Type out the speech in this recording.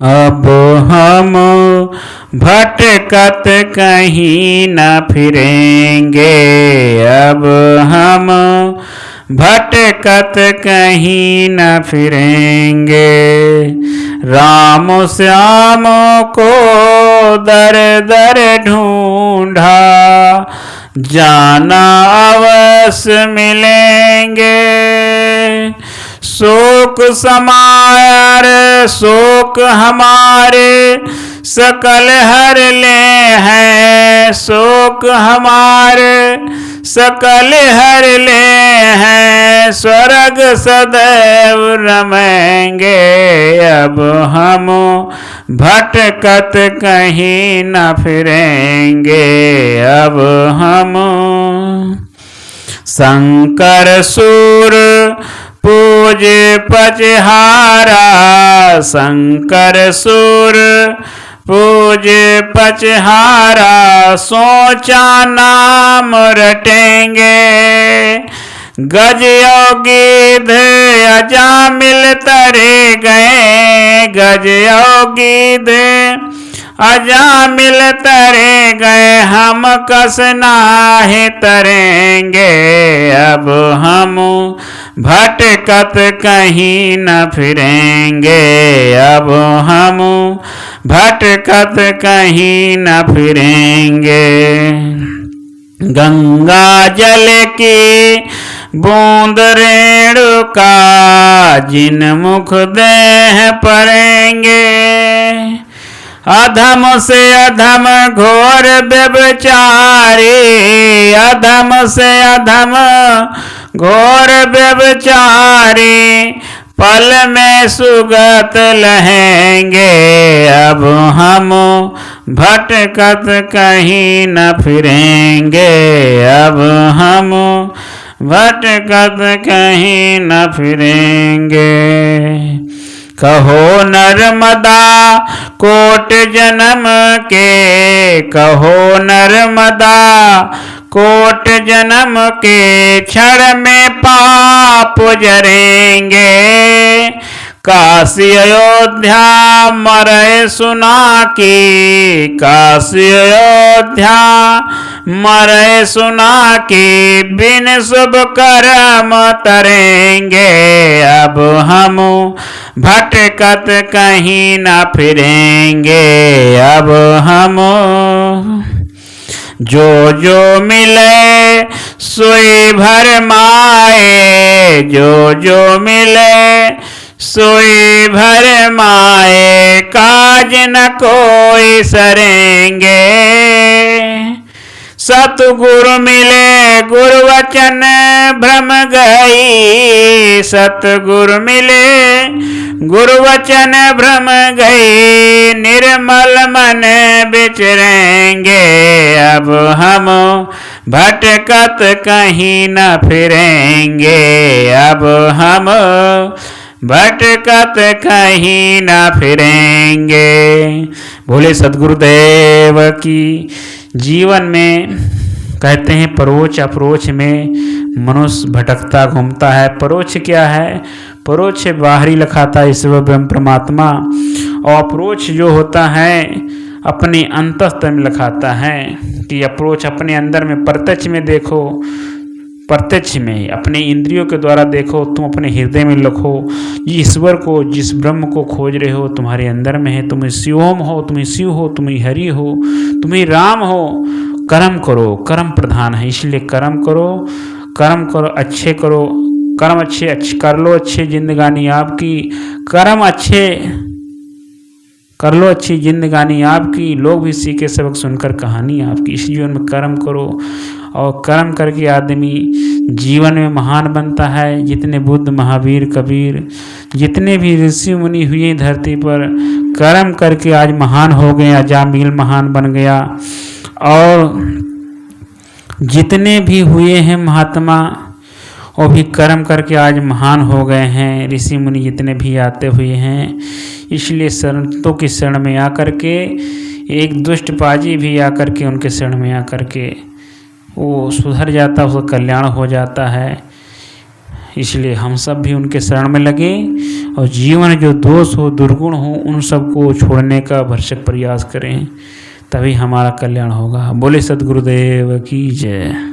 अब हम भटकत कहीं न फिरेंगे, अब हम भटकत कहीं न फिरेंगे। राम श्याम को दर दर ढूंढा, जाना अवश्य मिलेंगे। शोक समार शोक हमारे सकल हर ले हैं, शोक हमारे सकल हर ले हैं। स्वर्ग सदैव रमेंगे, अब हम भटकत कहीं न फिरेंगे। अब हम शंकर सूर पूजे पचहारा, शंकर सूर पूजे पचहारा। सोचा नाम रटेंगे, गज गिद्ध अजामिल तरे गए, गज गिद्ध अजामिल तरे गए। हम कस नाहि तरेंगे, अब हम भटकत कहीं न फिरेंगे। अब हम भटकत कहीं न फिरेंगे। गंगा जल की बूंद रेणुका, जिन मुख देह पड़ेंगे। अधम से अधम घोर व्यभिचारी, अधम से अधम घोर व्यभिचारी। पल में सुगत लहेंगे, अब हम भटकत कहीं न फिरेंगे। अब हम भटकत कहीं न फिरेंगे। कहो नर्मदा कोट जन्म के, कहो नर्मदा कोट जन्म के। क्षण में पाप जरेंगे, काशी अयोध्या मरे सुना की, काशी अयोध्या मरे सुना की। बिन शुभ कर्म तरेंगे, अब हम भटकत कहीं न फिरेंगे। अब हम जो जो मिले सोई भर माए, जो जो मिले सोई भर माए। काज न कोई सरेंगे, सतगुरु मिले गुरु वचन भ्रम गई। सतगुरु मिले गुरु वचन भ्रम गई। निर्मल मन विचरेंगे, अब हम भटकत कहीं न फिरेंगे। अब हम भटकत कहीं न फिरेंगे। भोले सद्गुरुदेव की। जीवन में कहते हैं परोक्ष अप्रोच में मनुष्य भटकता घूमता है। परोक्ष क्या है? परोक्ष बाहरी लखाता ईश्वर ब्रह्म परमात्मा, और अप्रोच जो होता है अपने अंतस्तर में लखाता है। कि अप्रोच अपने अंदर में प्रत्यक्ष में देखो, प्रत्यक्ष में अपने इंद्रियों के द्वारा देखो, तुम अपने हृदय में लिखो। ईश्वर को, जिस ब्रह्म को खोज रहे हो तुम्हारे अंदर में है। तुम शिवोम हो, तुम शिव हो, तुम हरि हो, तुम राम हो। कर्म करो, कर्म प्रधान है, इसलिए कर्म करो, कर्म करो, अच्छे करो, कर्म अच्छे कर लो, अच्छे जिंदगानी आपकी। कर्म अच्छे कर लो, अच्छी जिंदगानी आपकी। लोग भी सीखे सबक सुनकर कहानी आपकी। इस जीवन में कर्म करो, और कर्म करके आदमी जीवन में महान बनता है। जितने बुद्ध, महावीर, कबीर, जितने भी ऋषि मुनि हुए धरती पर, कर्म करके आज महान हो गए। अजामिल महान बन गया, और जितने भी हुए हैं महात्मा, वो भी कर्म करके आज महान हो गए हैं। ऋषि मुनि जितने भी आते हुए हैं, इसलिए संतों की शरण में आकर के, एक दुष्ट पाजी भी आकर के उनके शरण में आकर के वो सुधर जाता, उसका कल्याण हो जाता है। इसलिए हम सब भी उनके शरण में लगे और जीवन जो दोष हो, दुर्गुण हो, उन सबको छोड़ने का भरसक प्रयास करें, तभी हमारा कल्याण होगा। बोले सद्गुरुदेव की जय।